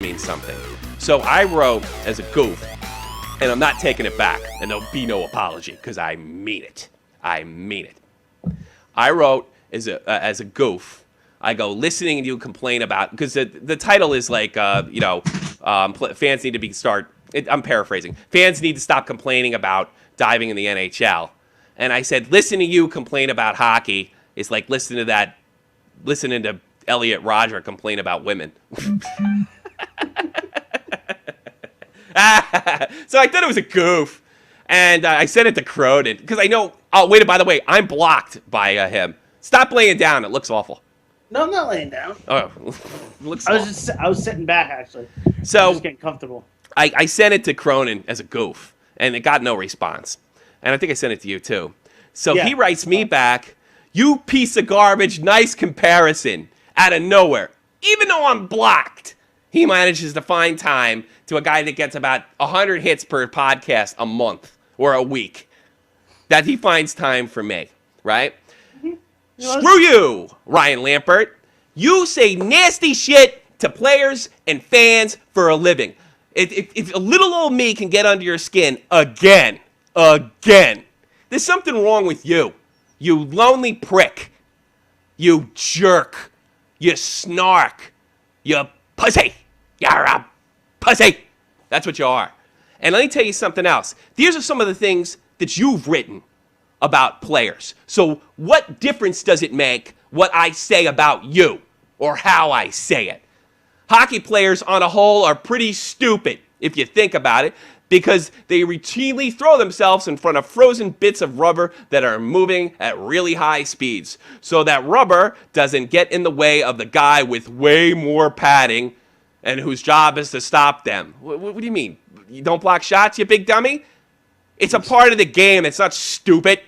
means something. So I wrote as a goof, and I'm not taking it back, and there'll be no apology, because I mean it. I mean it. I wrote as a goof, I go, listening to you complain about, because the title is like, fans need to I'm paraphrasing. Fans need to stop complaining about diving in the NHL. And I said, listen to you complain about hockey is like listening to Elliot Rodger complain about women. So I thought it was a goof. And I sent it to Cronin, because I know, by the way, I'm blocked by him. Stop laying down. It looks awful. No, I'm not laying down. Oh, looks awful. I was sitting back, actually. So, just getting comfortable. I sent it to Cronin as a goof, and it got no response. And I think I sent it to you, too. So he writes me back, you piece of garbage, nice comparison, out of nowhere. Even though I'm blocked, he manages to find time to a guy that gets about 100 hits per podcast a month or a week, that he finds time for me, right? Screw you, Ryan Lambert. You say nasty shit to players and fans for a living. If a little old me can get under your skin again, there's something wrong with you. You lonely prick. You jerk. You snark. You pussy. You're a pussy. That's what you are. And let me tell you something else. These are some of the things that you've written about players. So what difference does it make what I say about you or how I say it? Hockey players on a whole are pretty stupid, if you think about it, because they routinely throw themselves in front of frozen bits of rubber that are moving at really high speeds. So that rubber doesn't get in the way of the guy with way more padding and whose job is to stop them. What do you mean? You don't block shots, you big dummy? It's a part of the game. It's not stupid.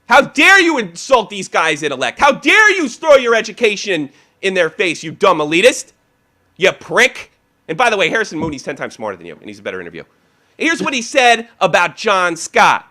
How dare you insult these guys' intellect? How dare you throw your education in their face, you dumb elitist? You prick. And by the way, Harrison Mooney's 10 times smarter than you, and he's a better interview. Here's what he said about John Scott.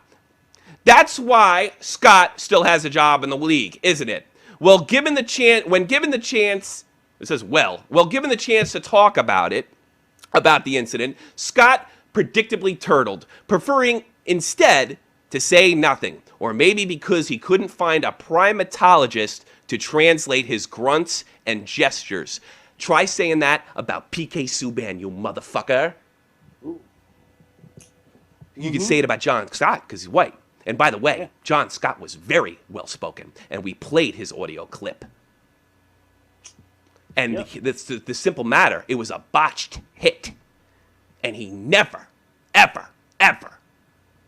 That's why Scott still has a job in the league, isn't it? Well, given the chance, it says, given the chance to talk about the incident, Scott predictably turtled, preferring instead to say nothing, or maybe because he couldn't find a primatologist to translate his grunts and gestures. Try saying that about PK Subban, you motherfucker. Ooh. You can say it about John Scott because he's white. And by the way, John Scott was very well-spoken, and we played his audio clip. And the simple matter, it was a botched hit. And he never, ever, ever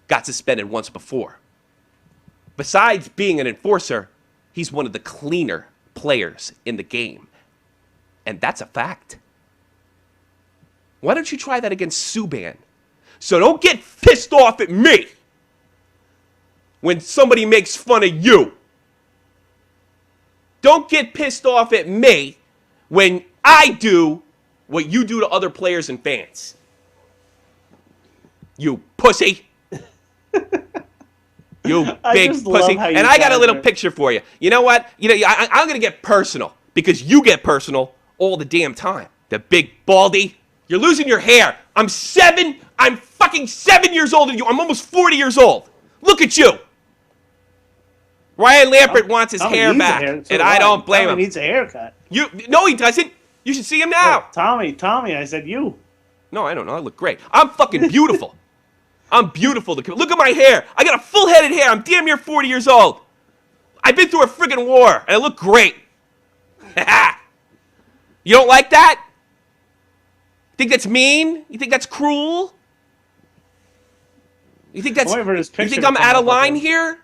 got suspended once before. Besides being an enforcer, he's one of the cleaner players in the game. And that's a fact. Why don't you try that against Subban? So don't get pissed off at me when somebody makes fun of you. Don't get pissed off at me when I do what you do to other players and fans. You pussy. You big pussy. And I got a little picture for you. You know what? I'm going to get personal because you get personal all the damn time. The big baldy. You're losing your hair. I'm fucking 7 years older than you. I'm almost 40 years old. Look at you. Ryan Lambert wants his hair back, and I don't blame him. Tommy needs a haircut. No, he doesn't. You should see him now. Tommy, I said you. No, I don't know. I look great. I'm fucking beautiful. I'm beautiful. Look at my hair. I got a full-headed hair. I'm damn near 40 years old. I've been through a friggin' war, and I look great. You don't like that? Think that's mean? You think that's cruel? You think I'm out of line here?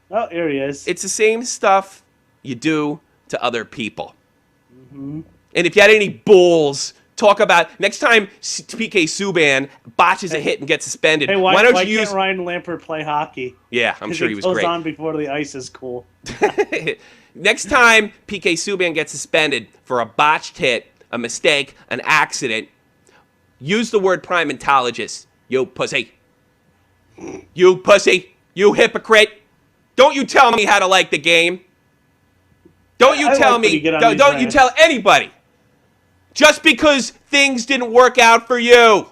Oh, here he is. It's the same stuff you do to other people. Mm-hmm. And if you had any bulls, talk about next time PK Subban botches a hit and gets suspended. Hey, why can't Ryan Lambert play hockey? Yeah, I'm sure he was great. Goes on before the ice is cool. Next time PK Subban gets suspended for a botched hit, a mistake, an accident, use the word primatologist. You pussy. You pussy. You hypocrite. Don't you tell me how to like the game. Don't you tell me. Don't you tell anybody Just because things didn't work out for you.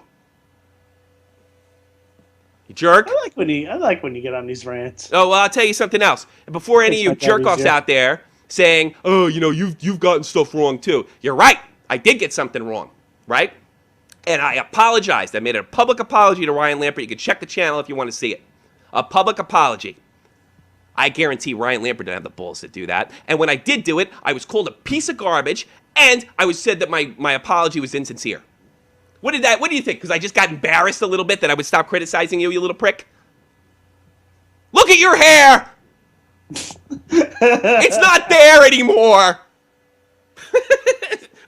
You jerk. I like when you get on these rants. Oh, well, I'll tell you something else. And before any of you jerk-offs out there saying, oh, you know, you've gotten stuff wrong too. You're right. I did get something wrong, right? And I apologized. I made a public apology to Ryan Lambert. You can check the channel if you want to see it. A public apology. I guarantee Ryan Lambert didn't have the balls to do that. And when I did do it, I was called a piece of garbage, and I was said that my apology was insincere. What do you think? Because I just got embarrassed a little bit that I would stop criticizing you, you little prick? Look at your hair! It's not there anymore!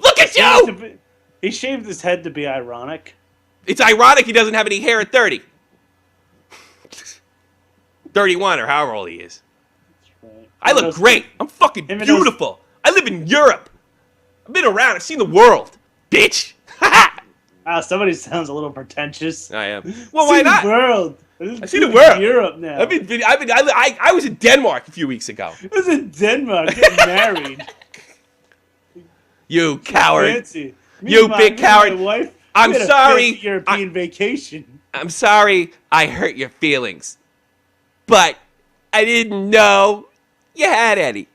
Look at you! He shaved his head to be ironic. It's ironic he doesn't have any hair at 30. 31 or however old he is. That's right. I look great. I'm fucking beautiful. I live in Europe. I've been around. I've seen the world. Bitch. Wow, somebody sounds a little pretentious. I am. Well, why not? I see the world. Europe now. I was in Denmark a few weeks ago. I was in Denmark getting married. You coward. Fancy. You big coward. Wife, I'm sorry. European vacation. I'm sorry I hurt your feelings. But I didn't know you had any.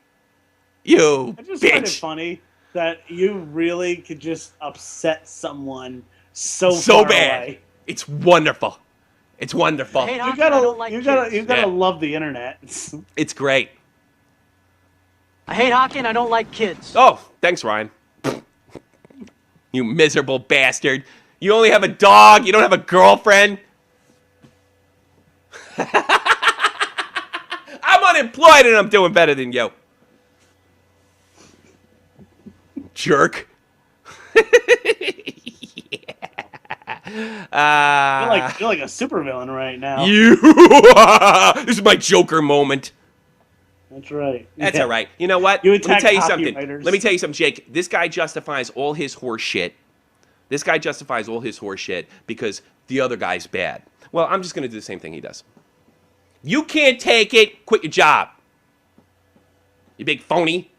You I just bitch. find it funny that you really could just upset someone so far bad. away. It's wonderful. It's wonderful. You gotta love the internet. It's great. I hate hockey and I don't like kids. Oh, thanks, Ryan. You miserable bastard. You only have a dog. You don't have a girlfriend. I'm unemployed and I'm doing better than you. Jerk. You're like a supervillain right now. This is my Joker moment. That's right. That's all right. You know what? You Let me tell you something. copywriters. Let me tell you something, Jake. This guy justifies all his horse shit. This guy justifies all his horse shit because the other guy's bad. Well, I'm just going to do the same thing he does. You can't take it. Quit your job. You big phony.